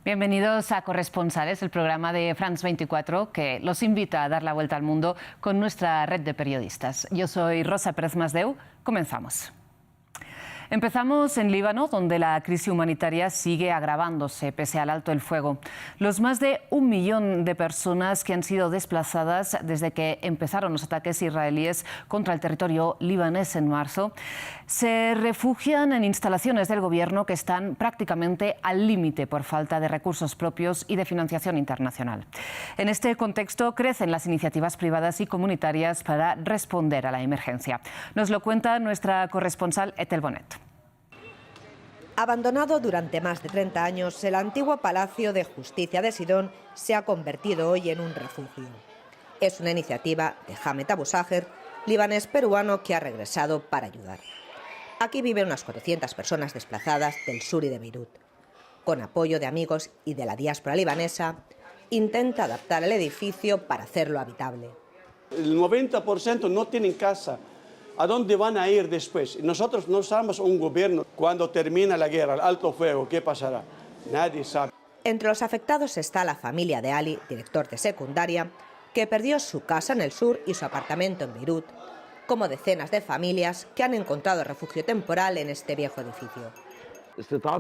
Bienvenidos a Corresponsales, el programa de France 24 que los invita a dar la vuelta al mundo con nuestra red de periodistas. Yo soy Rosa Pérez Masdeu. Comenzamos. Empezamos en Líbano, donde la crisis humanitaria sigue agravándose pese al alto el fuego. Los más de 1 millón de personas que han sido desplazadas desde que empezaron los ataques israelíes contra el territorio libanés en marzo se refugian en instalaciones del gobierno que están prácticamente al límite por falta de recursos propios y de financiación internacional. En este contexto crecen las iniciativas privadas y comunitarias para responder a la emergencia. Nos lo cuenta nuestra corresponsal Ethel Bonet. Abandonado durante más de 30 años, el antiguo Palacio de Justicia de Sidón se ha convertido hoy en un refugio. Es una iniciativa de Hamed Abu Saher, libanés peruano que ha regresado para ayudar. Aquí viven unas 400 personas desplazadas del sur y de Beirut. Con apoyo de amigos y de la diáspora libanesa, intenta adaptar el edificio para hacerlo habitable. El 90% no tienen casa. ¿A dónde van a ir después? Nosotros no somos un gobierno. Cuando termina la guerra, el alto fuego, ¿qué pasará? Nadie sabe. Entre los afectados está la familia de Ali, director de secundaria, que perdió su casa en el sur y su apartamento en Beirut, como decenas de familias que han encontrado refugio temporal en este viejo edificio.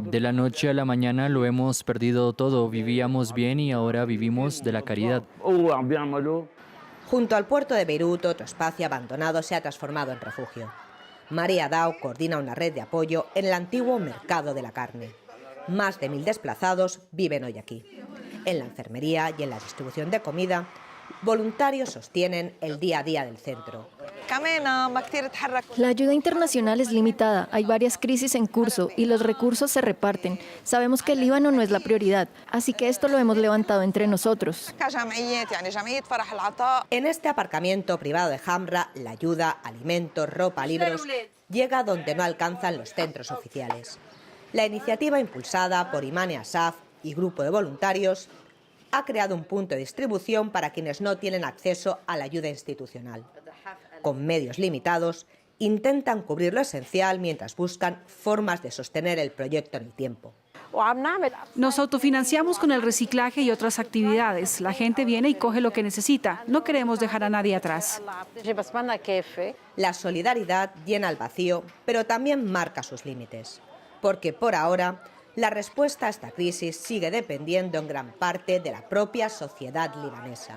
De la noche a la mañana lo hemos perdido todo. Vivíamos bien y ahora vivimos de la caridad. Junto al puerto de Beirut, otro espacio abandonado se ha transformado en refugio. María Dao coordina una red de apoyo en el antiguo mercado de la carne. Más de 1000 desplazados viven hoy aquí. En la enfermería y en la distribución de comida, voluntarios sostienen el día a día del centro. La ayuda internacional es limitada, hay varias crisis en curso y los recursos se reparten. Sabemos que el Líbano no es la prioridad, así que esto lo hemos levantado entre nosotros. En este aparcamiento privado de Hamra, la ayuda, alimentos, ropa, libros, llega donde no alcanzan los centros oficiales. La iniciativa impulsada por Imane Asaf y grupo de voluntarios ha creado un punto de distribución para quienes no tienen acceso a la ayuda institucional. Con medios limitados, intentan cubrir lo esencial mientras buscan formas de sostener el proyecto en el tiempo. Nos autofinanciamos con el reciclaje y otras actividades. La gente viene y coge lo que necesita. No queremos dejar a nadie atrás. La solidaridad llena el vacío, pero también marca sus límites. Porque por ahora, la respuesta a esta crisis sigue dependiendo en gran parte de la propia sociedad libanesa.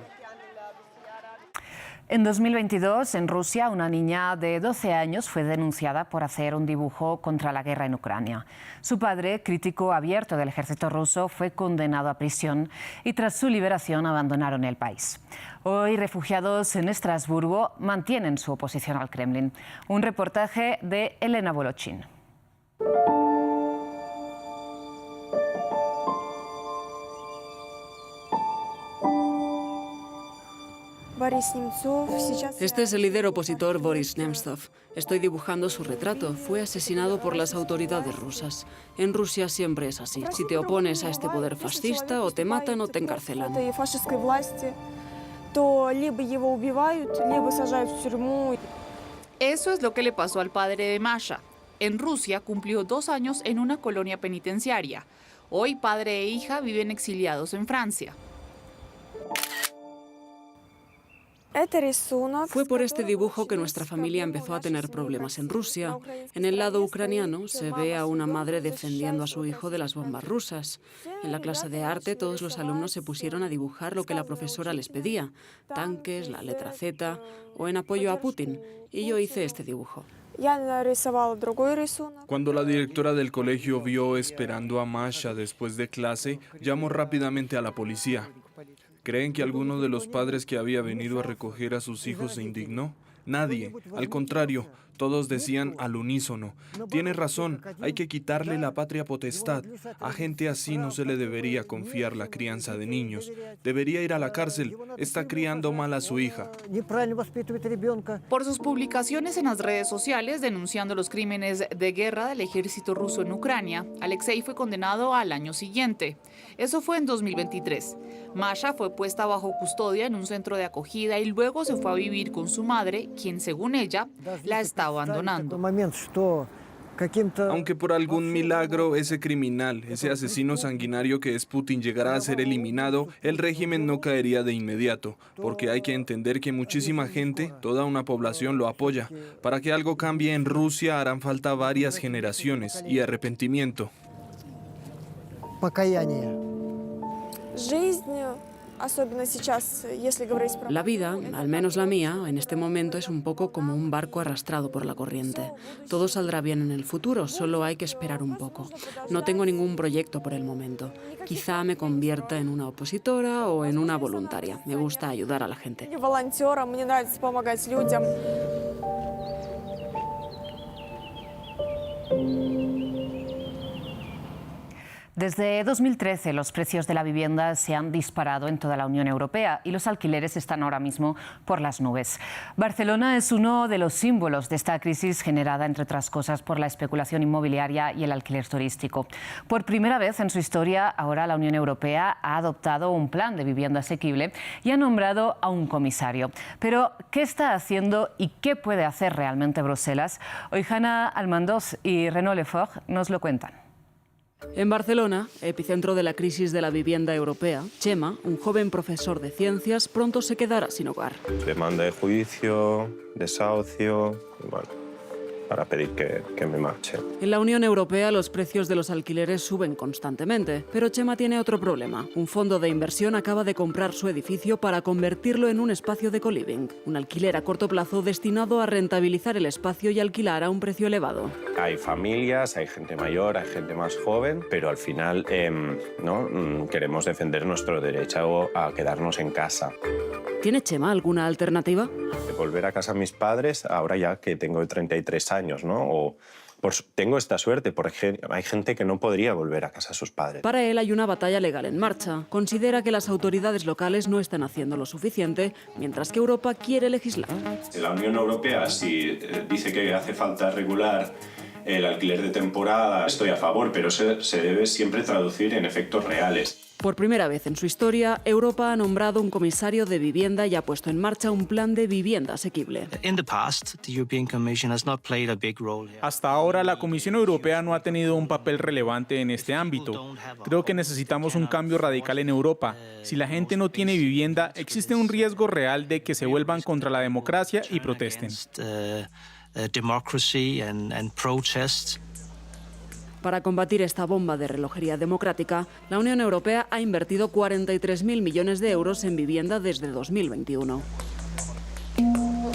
En 2022, en Rusia, una niña de 12 años fue denunciada por hacer un dibujo contra la guerra en Ucrania. Su padre, crítico abierto del ejército ruso, fue condenado a prisión y tras su liberación abandonaron el país. Hoy, refugiados en Estrasburgo mantienen su oposición al Kremlin. Un reportaje de Elena Volochin. Este es el líder opositor Boris Nemtsov. Estoy dibujando su retrato. Fue asesinado por las autoridades rusas. En Rusia siempre es así. Si te opones a este poder fascista, o te matan o te encarcelan. Eso es lo que le pasó al padre de Masha. En Rusia cumplió 2 años en una colonia penitenciaria. Hoy padre e hija viven exiliados en Francia. Fue por este dibujo que nuestra familia empezó a tener problemas en Rusia. En el lado ucraniano se ve a una madre defendiendo a su hijo de las bombas rusas. En la clase de arte todos los alumnos se pusieron a dibujar lo que la profesora les pedía, tanques, la letra Z o en apoyo a Putin. Y yo hice este dibujo. Cuando la directora del colegio vio esperando a Masha después de clase, llamó rápidamente a la policía. ¿Creen que alguno de los padres que había venido a recoger a sus hijos se indignó? Nadie. Al contrario, todos decían al unísono: tiene razón, hay que quitarle la patria potestad. A gente así no se le debería confiar la crianza de niños. Debería ir a la cárcel. Está criando mal a su hija. Por sus publicaciones en las redes sociales denunciando los crímenes de guerra del ejército ruso en Ucrania, Alexei fue condenado al año siguiente. Eso fue en 2023. Masha fue puesta bajo custodia en un centro de acogida y luego se fue a vivir con su madre, quien, según ella, la está abandonando. Aunque por algún milagro ese criminal, ese asesino sanguinario que es Putin llegara a ser eliminado, el régimen no caería de inmediato, porque hay que entender que muchísima gente, toda una población lo apoya. Para que algo cambie en Rusia harán falta varias generaciones y arrepentimiento. La vida, al menos la mía, en este momento es un poco como un barco arrastrado por la corriente. Todo saldrá bien en el futuro, solo hay que esperar un poco. No tengo ningún proyecto por el momento. Quizá me convierta en una opositora o en una voluntaria. Me gusta ayudar a la gente. Desde 2013 los precios de la vivienda se han disparado en toda la Unión Europea y los alquileres están ahora mismo por las nubes. Barcelona es uno de los símbolos de esta crisis generada, entre otras cosas, por la especulación inmobiliaria y el alquiler turístico. Por primera vez en su historia, ahora la Unión Europea ha adoptado un plan de vivienda asequible y ha nombrado a un comisario. Pero, ¿qué está haciendo y qué puede hacer realmente Bruselas? Hoy Hanna Almandoz y Renaud Lefort nos lo cuentan. En Barcelona, epicentro de la crisis de la vivienda europea, Chema, un joven profesor de ciencias, pronto se quedará sin hogar. Demanda de juicio, desahucio, y bueno, para pedir que me marche. En la Unión Europea los precios de los alquileres suben constantemente, pero Chema tiene otro problema. Un fondo de inversión acaba de comprar su edificio para convertirlo en un espacio de co-living, un alquiler a corto plazo destinado a rentabilizar el espacio y alquilar a un precio elevado. Hay familias, hay gente mayor, hay gente más joven, pero al final ¿no? Queremos defender nuestro derecho a quedarnos en casa. ¿Tiene Chema alguna alternativa? De volver a casa a mis padres, ahora ya que tengo 33 años, ¿no? Tengo esta suerte, porque hay gente que no podría volver a casa a sus padres. Para él hay una batalla legal en marcha. Considera que las autoridades locales no están haciendo lo suficiente, mientras que Europa quiere legislar. La Unión Europea, si dice que hace falta regular el alquiler de temporada, estoy a favor, pero se debe siempre traducir en efectos reales. Por primera vez en su historia, Europa ha nombrado un comisario de vivienda y ha puesto en marcha un plan de vivienda asequible. Hasta ahora, la Comisión Europea no ha tenido un papel relevante en este ámbito. Creo que necesitamos un cambio radical en Europa. Si la gente no tiene vivienda, existe un riesgo real de que se vuelvan contra la democracia y protesten. Para combatir esta bomba de relojería democrática, la Unión Europea ha invertido 43.000 millones de euros en vivienda desde 2021.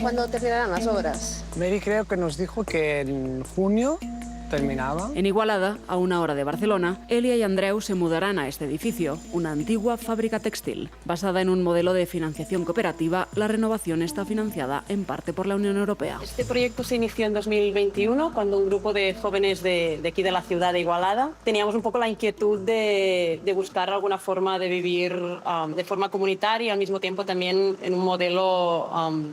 ¿Cuándo terminarán las obras? Mary creo que nos dijo que en junio terminaba. En Igualada, a 1 hora de Barcelona, Elia y Andreu se mudarán a este edificio, una antigua fábrica textil. Basada en un modelo de financiación cooperativa, la renovación está financiada en parte por la Unión Europea. Este proyecto se inició en 2021, cuando un grupo de jóvenes de aquí de la ciudad de Igualada teníamos un poco la inquietud de buscar alguna forma de vivir de forma comunitaria y al mismo tiempo también en un modelo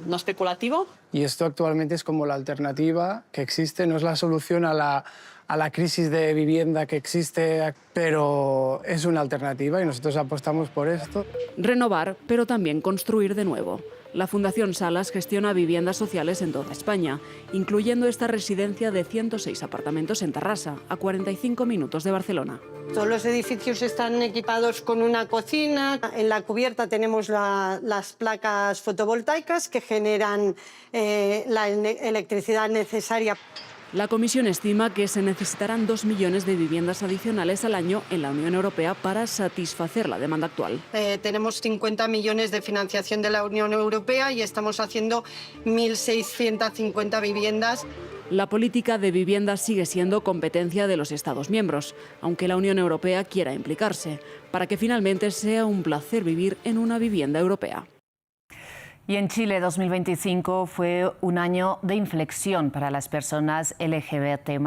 no especulativo. Y esto actualmente es como la alternativa que existe, no es la solución a la crisis de vivienda que existe, pero es una alternativa y nosotros apostamos por esto. Renovar, pero también construir de nuevo. La Fundación Salas gestiona viviendas sociales en toda España, incluyendo esta residencia de 106 apartamentos en Tarrasa, a 45 minutos de Barcelona. Todos los edificios están equipados con una cocina. En la cubierta tenemos las placas fotovoltaicas que generan la electricidad necesaria. La Comisión estima que se necesitarán 2 millones de viviendas adicionales al año en la Unión Europea para satisfacer la demanda actual. Tenemos 50 millones de financiación de la Unión Europea y estamos haciendo 1.650 viviendas. La política de vivienda sigue siendo competencia de los Estados miembros, aunque la Unión Europea quiera implicarse, para que finalmente sea un placer vivir en una vivienda europea. Y en Chile 2025 fue un año de inflexión para las personas LGBT+.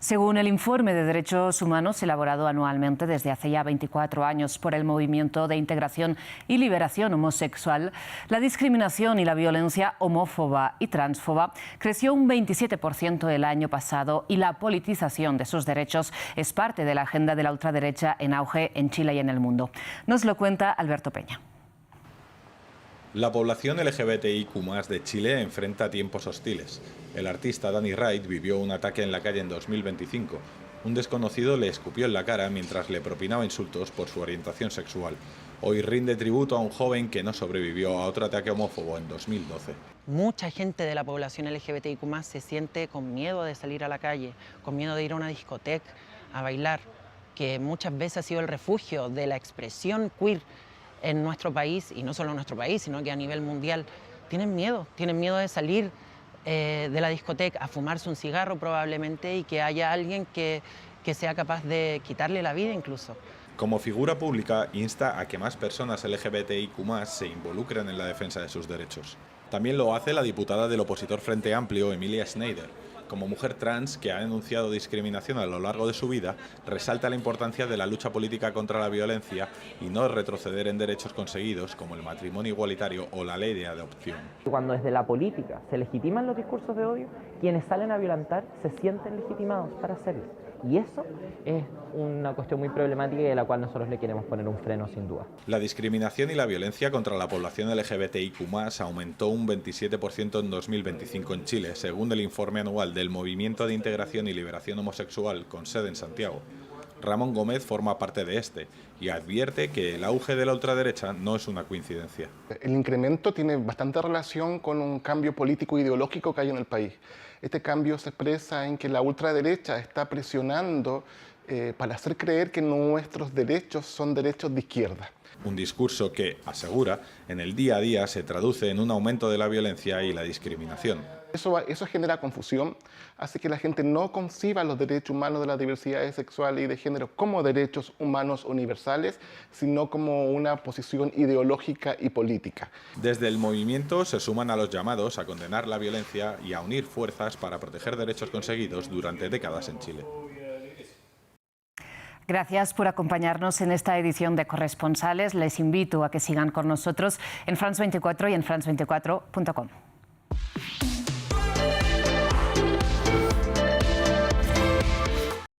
Según el informe de derechos humanos elaborado anualmente desde hace ya 24 años por el Movimiento de Integración y Liberación Homosexual, la discriminación y la violencia homófoba y transfoba creció un 27% el año pasado y la politización de sus derechos es parte de la agenda de la ultraderecha en auge en Chile y en el mundo. Nos lo cuenta Alberto Peña. La población LGBTIQ+ de Chile enfrenta tiempos hostiles. El artista Danny Wright vivió un ataque en la calle en 2025. Un desconocido le escupió en la cara mientras le propinaba insultos por su orientación sexual. Hoy rinde tributo a un joven que no sobrevivió a otro ataque homófobo en 2012. Mucha gente de la población LGBTIQ+ se siente con miedo de salir a la calle, con miedo de ir a una discoteca a bailar, que muchas veces ha sido el refugio de la expresión queer en nuestro país, y no solo en nuestro país, sino que a nivel mundial. Tienen miedo de salir de la discoteca a fumarse un cigarro probablemente, y que haya alguien que sea capaz de quitarle la vida incluso. Como figura pública, insta a que más personas LGBTIQ+ se involucren en la defensa de sus derechos. También lo hace la diputada del opositor Frente Amplio, Emilia Schneider. Como mujer trans que ha denunciado discriminación a lo largo de su vida, resalta la importancia de la lucha política contra la violencia y no retroceder en derechos conseguidos como el matrimonio igualitario o la ley de adopción. Cuando desde la política se legitiman los discursos de odio, quienes salen a violentar se sienten legitimados para hacerlo. Y eso es una cuestión muy problemática y de la cual nosotros le queremos poner un freno sin duda. La discriminación y la violencia contra la población LGBTIQ+ aumentó un 27% en 2025 en Chile, según el informe anual del Movimiento de Integración y Liberación Homosexual con sede en Santiago. Ramón Gómez forma parte de este y advierte que el auge de la ultraderecha no es una coincidencia. El incremento tiene bastante relación con un cambio político e ideológico que hay en el país. Este cambio se expresa en que la ultraderecha está presionando para hacer creer que nuestros derechos son derechos de izquierda. Un discurso que, asegura, en el día a día se traduce en un aumento de la violencia y la discriminación. Eso genera confusión, hace que la gente no conciba los derechos humanos de las diversidades sexuales y de género como derechos humanos universales, sino como una posición ideológica y política. Desde el movimiento se suman a los llamados a condenar la violencia y a unir fuerzas para proteger derechos conseguidos durante décadas en Chile. Gracias por acompañarnos en esta edición de Corresponsales. Les invito a que sigan con nosotros en France 24 y en france24.com.